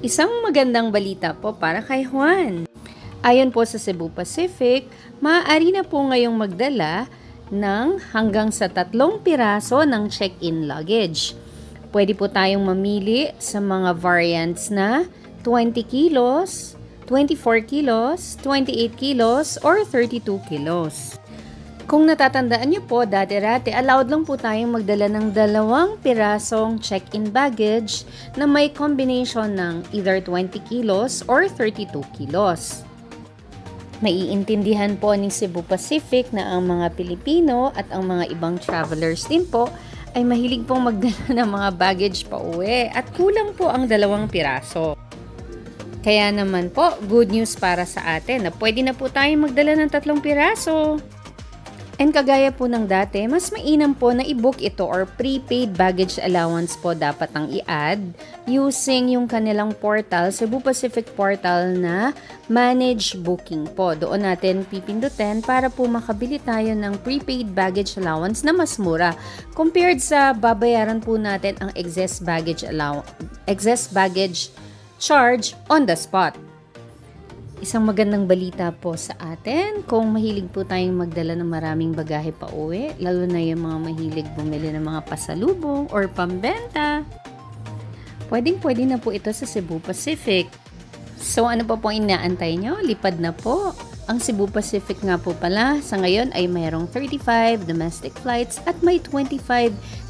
Isang magandang balita po para kay Juan. Ayon po sa Cebu Pacific, maaari na po ngayong magdala ng hanggang sa 3 piraso ng check-in luggage. Pwede po tayong mamili sa mga variants na 20 kilos, 24 kilos, 28 kilos, or 32 kilos. Kung natatandaan niyo po, dati-rati allowed lang po tayong magdala ng 2 pirasong check-in baggage na may combination ng either 20 kilos or 32 kilos. Maiintindihan po ni Cebu Pacific na ang mga Pilipino at ang mga ibang travelers din po ay mahilig pong magdala ng mga baggage pa uwi at kulang po ang 2 piraso. Kaya naman po, good news para sa atin na pwede na po tayong magdala ng 3 piraso. And kagaya po ng dati, mas mainam po na i-book ito or prepaid baggage allowance po dapat ang i-add using yung kanilang portal, Cebu Pacific portal na Manage Booking po. Doon natin pipindutin para po makabili tayo ng prepaid baggage allowance na mas mura compared sa babayaran po natin ang excess baggage charge on the spot. Isang magandang balita po sa atin kung mahilig po tayong magdala ng maraming bagahe pa uwi, lalo na yung mga mahilig bumili ng mga pasalubong or pambenta. Pwedeng-pwede na po ito sa Cebu Pacific. So ano pa pong inaantay nyo? Lipad na po. Ang Cebu Pacific nga po pala sa ngayon ay mayroong 35 domestic flights at may 25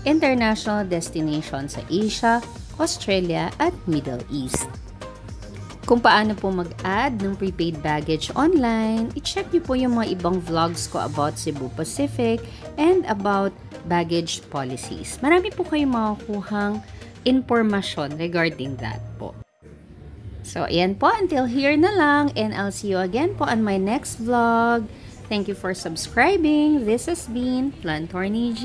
international destinations sa Asia, Australia at Middle East. Kung paano po mag-add ng prepaid baggage online, i-check niyo po yung mga ibang vlogs ko about Cebu Pacific and about baggage policies. Marami po kayong makukuhang impormasyon regarding that po. So, ayan po. Until here na lang and I'll see you again po on my next vlog. Thank you for subscribing. This has been Plantorny G.